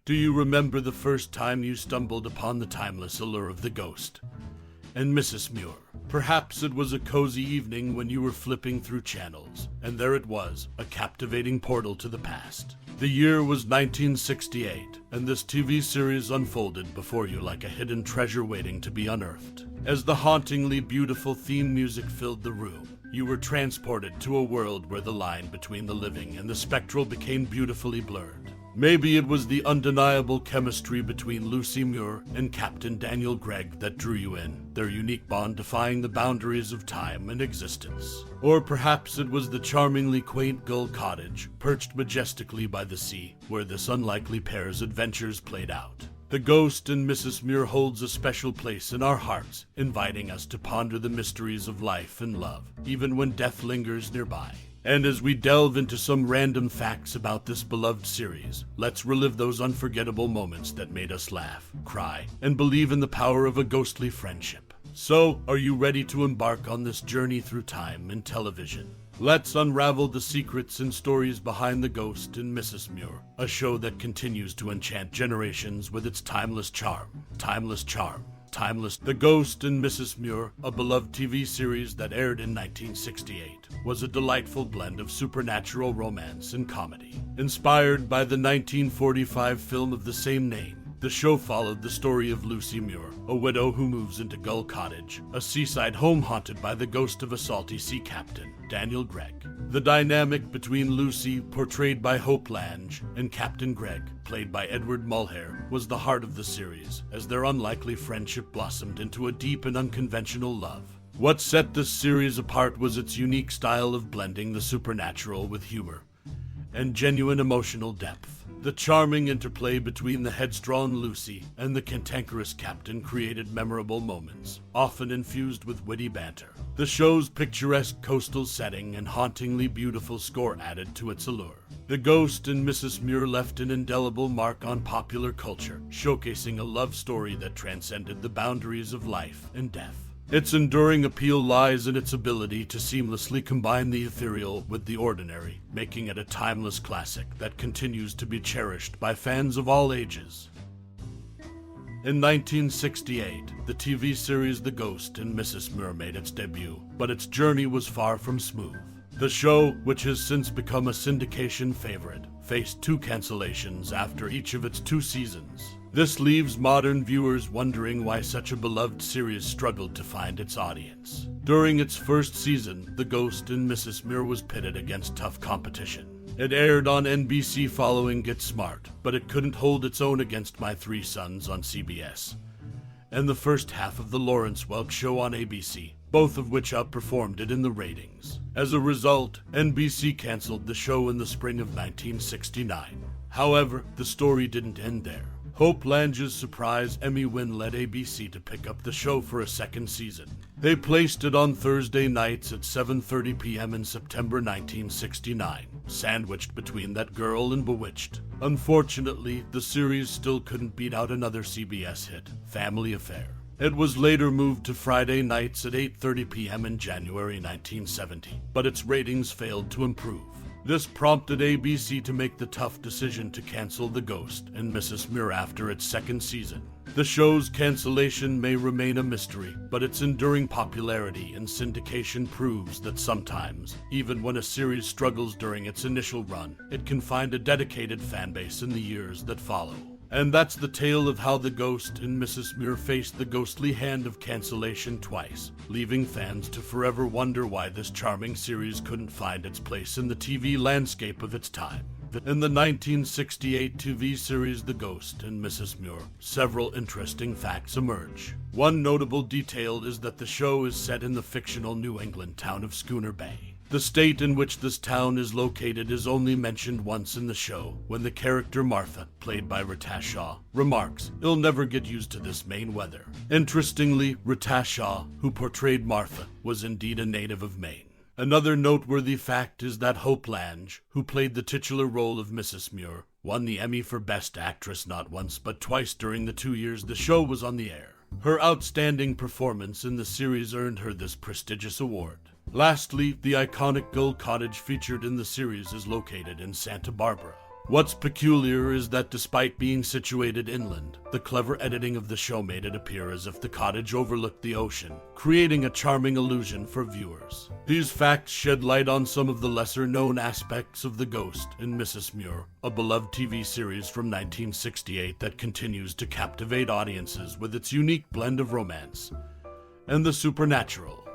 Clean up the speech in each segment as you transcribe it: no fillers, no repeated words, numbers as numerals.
Do you remember the first time you stumbled upon the timeless allure of the ghost and Mrs. Muir? Perhaps it was a cozy evening when you were flipping through channels, and there it was, a captivating portal to the past. The year was 1968, and this TV series unfolded before you like a hidden treasure waiting to be unearthed. As the hauntingly beautiful theme music filled the room, you were transported to a world where the line between the living and the spectral became beautifully blurred. Maybe it was the undeniable chemistry between Lucy Muir and Captain Daniel Gregg that drew you in, their unique bond defying the boundaries of time and existence. Or perhaps it was the charmingly quaint Gull Cottage, perched majestically by the sea, where this unlikely pair's adventures played out. The ghost in Mrs. Muir holds a special place in our hearts, inviting us to ponder the mysteries of life and love, even when death lingers nearby. And as we delve into some random facts about this beloved series, let's relive those unforgettable moments that made us laugh, cry, and believe in the power of a ghostly friendship. So, are you ready to embark on this journey through time and television? Let's unravel the secrets and stories behind The Ghost and Mrs. Muir, a show that continues to enchant generations with its timeless charm. The Ghost and Mrs. Muir, a beloved TV series that aired in 1968, was a delightful blend of supernatural romance and comedy. Inspired by the 1945 film of the same name, the show followed the story of Lucy Muir, a widow who moves into Gull Cottage, a seaside home haunted by the ghost of a salty sea captain, Daniel Gregg. The dynamic between Lucy, portrayed by Lange, and Captain Gregg, played by Edward Mulhare, was the heart of the series, as their unlikely friendship blossomed into a deep and unconventional love. What set this series apart was its unique style of blending the supernatural with humor and genuine emotional depth. The charming interplay between the headstrong Lucy and the cantankerous Captain created memorable moments, often infused with witty banter. The show's picturesque coastal setting and hauntingly beautiful score added to its allure. The Ghost and Mrs. Muir left an indelible mark on popular culture, showcasing a love story that transcended the boundaries of life and death. Its enduring appeal lies in its ability to seamlessly combine the ethereal with the ordinary, making it a timeless classic that continues to be cherished by fans of all ages. In 1968, the TV series The Ghost and Mrs. Muir made its debut, but its journey was far from smooth. The show, which has since become a syndication favorite, faced 2 cancellations after each of its 2 seasons. This leaves modern viewers wondering why such a beloved series struggled to find its audience. During its first season, The Ghost and Mrs. Muir was pitted against tough competition. It aired on NBC following Get Smart, but it couldn't hold its own against My Three Sons on CBS, and the first half of The Lawrence Welk Show on ABC, both of which outperformed it in the ratings. As a result, NBC canceled the show in the spring of 1969. However, the story didn't end there. Lange's surprise Emmy win led ABC to pick up the show for a second season. They placed it on Thursday nights at 7:30 p.m. in September 1969, sandwiched between That Girl and Bewitched. Unfortunately, the series still couldn't beat out another CBS hit, Family Affair. It was later moved to Friday nights at 8:30 p.m. in January 1970, but its ratings failed to improve. This prompted ABC to make the tough decision to cancel The Ghost and Mrs. Muir after its second season. The show's cancellation may remain a mystery, but its enduring popularity and syndication proves that sometimes, even when a series struggles during its initial run, it can find a dedicated fanbase in the years that follow. And that's the tale of how The Ghost and Mrs. Muir faced the ghostly hand of cancellation twice, leaving fans to forever wonder why this charming series couldn't find its place in the TV landscape of its time. In the 1968 TV series The Ghost and Mrs. Muir, several interesting facts emerge. One notable detail is that the show is set in the fictional New England town of Schooner Bay. The state in which this town is located is only mentioned once in the show, when the character Martha, played by Reta Shaw, remarks, "You'll never get used to this Maine weather." Interestingly, Reta Shaw, who portrayed Martha, was indeed a native of Maine. Another noteworthy fact is that Lange, who played the titular role of Mrs. Muir, won the Emmy for Best Actress not once but twice during the 2 years the show was on the air. Her outstanding performance in the series earned her this prestigious award. Lastly, the iconic Gull Cottage featured in the series is located in Santa Barbara. What's peculiar is that despite being situated inland, the clever editing of the show made it appear as if the cottage overlooked the ocean, creating a charming illusion for viewers. These facts shed light on some of the lesser-known aspects of The Ghost and Mrs. Muir, a beloved TV series from 1968 that continues to captivate audiences with its unique blend of romance and the supernatural.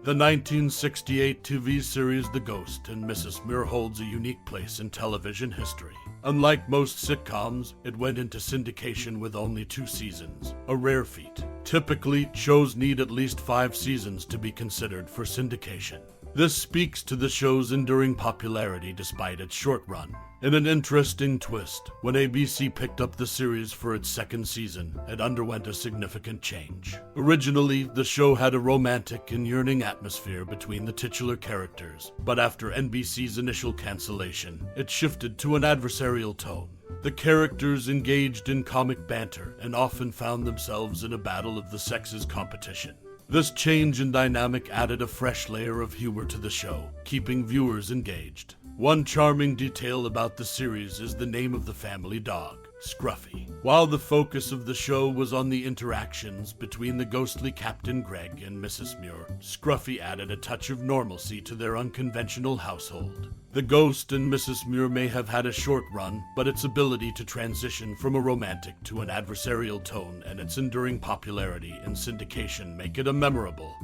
The 1968 TV series The Ghost and Mrs. Muir holds a unique place in television history. Unlike most sitcoms, it went into syndication with only 2 seasons, a rare feat. Typically, shows need at least 5 seasons to be considered for syndication. This speaks to the show's enduring popularity despite its short run. In an interesting twist, when ABC picked up the series for its 2nd season, it underwent a significant change. Originally, the show had a romantic and yearning atmosphere between the titular characters, but after NBC's initial cancellation, it shifted to an adversarial tone. The characters engaged in comic banter and often found themselves in a battle of the sexes competition. This change in dynamic added a fresh layer of humor to the show, keeping viewers engaged. One charming detail about the series is the name of the family dog, Scruffy. While the focus of the show was on the interactions between the ghostly Captain Gregg and Mrs. Muir, Scruffy added a touch of normalcy to their unconventional household. The Ghost and Mrs. Muir may have had a short run, but its ability to transition from a romantic to an adversarial tone and its enduring popularity in syndication make it a memorable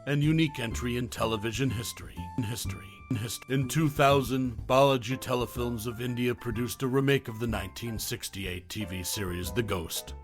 and unique entry in television history. In 2000, Balaji Telefilms of India produced a remake of the 1968 TV series The Ghost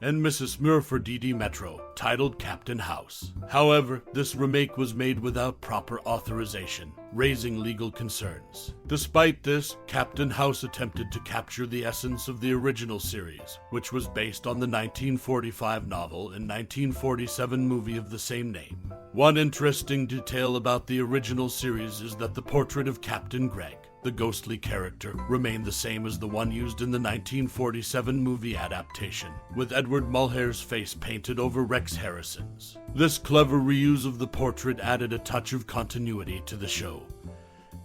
and Mrs. Muir for DD Metro, titled Captain House. However, this remake was made without proper authorization, raising legal concerns. Despite this, Captain House attempted to capture the essence of the original series, which was based on the 1945 novel and 1947 movie of the same name. One interesting detail about the original series is that the portrait of Captain Gregg, the ghostly character, remained the same as the one used in the 1947 movie adaptation, with Edward Mulhare's face painted over Rex Harrison's. This clever reuse of the portrait added a touch of continuity to the show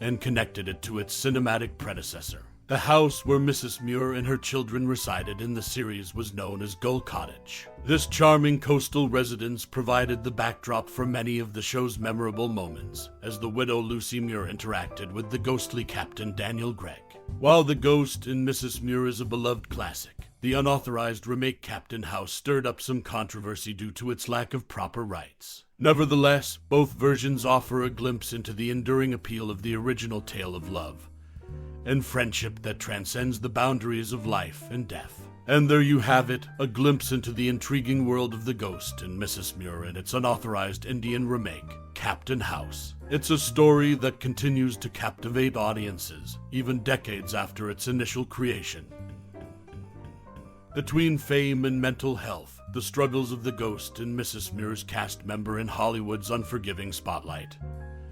and connected it to its cinematic predecessor. The house where Mrs. Muir and her children resided in the series was known as Gull Cottage. This charming coastal residence provided the backdrop for many of the show's memorable moments, as the widow Lucy Muir interacted with the ghostly Captain Daniel Gregg. While The Ghost and Mrs. Muir is a beloved classic, the unauthorized remake Captain House stirred up some controversy due to its lack of proper rights. Nevertheless, both versions offer a glimpse into the enduring appeal of the original tale of love and friendship that transcends the boundaries of life and death. And there you have it, a glimpse into the intriguing world of The Ghost and Mrs. Muir and its unauthorized Indian remake, Captain House. It's a story that continues to captivate audiences, even decades after its initial creation. Between fame and mental health, the struggles of The Ghost and Mrs. Muir's cast member in Hollywood's unforgiving spotlight.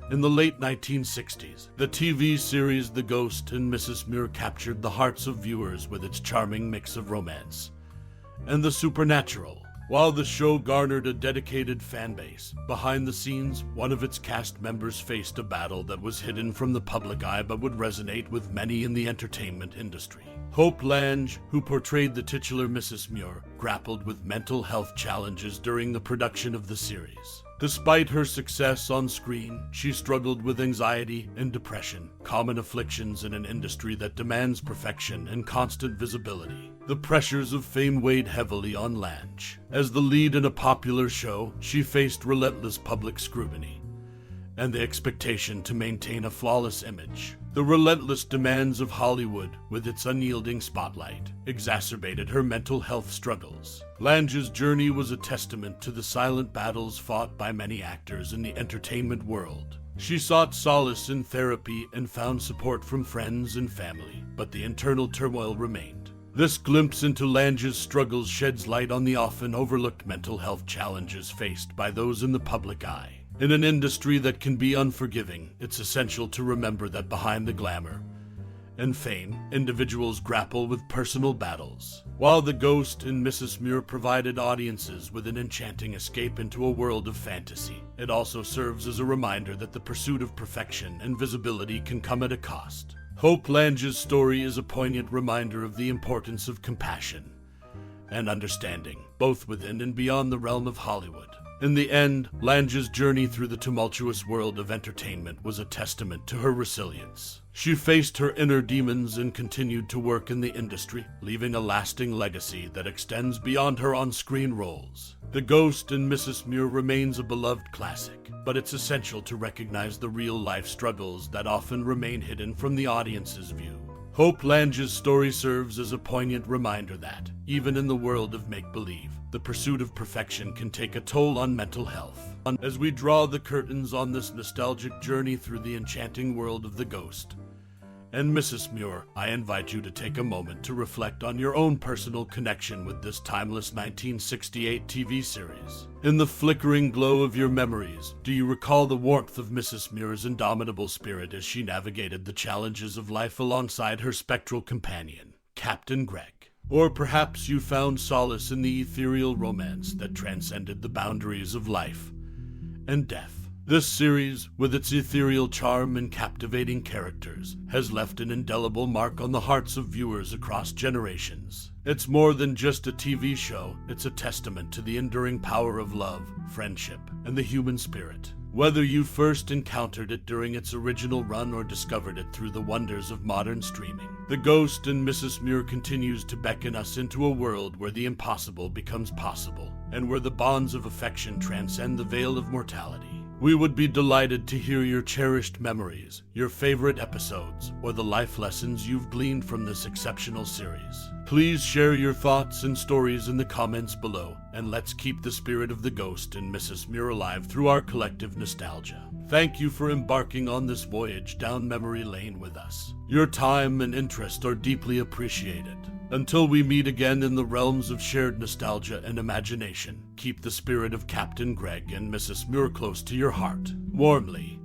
In the late 1960s, the TV series The Ghost and Mrs. Muir captured the hearts of viewers with its charming mix of romance and the supernatural. While the show garnered a dedicated fan base, behind the scenes, one of its cast members faced a battle that was hidden from the public eye but would resonate with many in the entertainment industry. Lange, who portrayed the titular Mrs. Muir, grappled with mental health challenges during the production of the series. Despite her success on screen, she struggled with anxiety and depression, common afflictions in an industry that demands perfection and constant visibility. The pressures of fame weighed heavily on Lange. As the lead in a popular show, she faced relentless public scrutiny and the expectation to maintain a flawless image. The relentless demands of Hollywood, with its unyielding spotlight, exacerbated her mental health struggles. Lange's journey was a testament to the silent battles fought by many actors in the entertainment world. She sought solace in therapy and found support from friends and family, but the internal turmoil remained. This glimpse into Lange's struggles sheds light on the often overlooked mental health challenges faced by those in the public eye. In an industry that can be unforgiving, it's essential to remember that behind the glamour and fame, individuals grapple with personal battles. While The Ghost and Mrs. Muir provided audiences with an enchanting escape into a world of fantasy, it also serves as a reminder that the pursuit of perfection and visibility can come at a cost. Hope Lange's story is a poignant reminder of the importance of compassion and understanding, both within and beyond the realm of Hollywood. In the end, Lange's journey through the tumultuous world of entertainment was a testament to her resilience. She faced her inner demons and continued to work in the industry, leaving a lasting legacy that extends beyond her on-screen roles. The Ghost and Mrs. Muir remains a beloved classic, but it's essential to recognize the real-life struggles that often remain hidden from the audience's view. Hope Lange's story serves as a poignant reminder that, even in the world of make-believe, the pursuit of perfection can take a toll on mental health. As we draw the curtains on this nostalgic journey through the enchanting world of the Ghost and Mrs. Muir, I invite you to take a moment to reflect on your own personal connection with this timeless 1968 TV series. In the flickering glow of your memories, do you recall the warmth of Mrs. Muir's indomitable spirit as she navigated the challenges of life alongside her spectral companion, Captain Gregg? Or perhaps you found solace in the ethereal romance that transcended the boundaries of life and death. This series, with its ethereal charm and captivating characters, has left an indelible mark on the hearts of viewers across generations. It's more than just a TV show, it's a testament to the enduring power of love, friendship, and the human spirit. Whether you first encountered it during its original run or discovered it through the wonders of modern streaming, The Ghost and Mrs. Muir continues to beckon us into a world where the impossible becomes possible, and where the bonds of affection transcend the veil of mortality. We would be delighted to hear your cherished memories, your favorite episodes, or the life lessons you've gleaned from this exceptional series. Please share your thoughts and stories in the comments below, and let's keep the spirit of the Ghost and Mrs. Muir alive through our collective nostalgia. Thank you for embarking on this voyage down memory lane with us. Your time and interest are deeply appreciated. Until we meet again in the realms of shared nostalgia and imagination, keep the spirit of Captain Gregg and Mrs. Muir close to your heart. Warmly,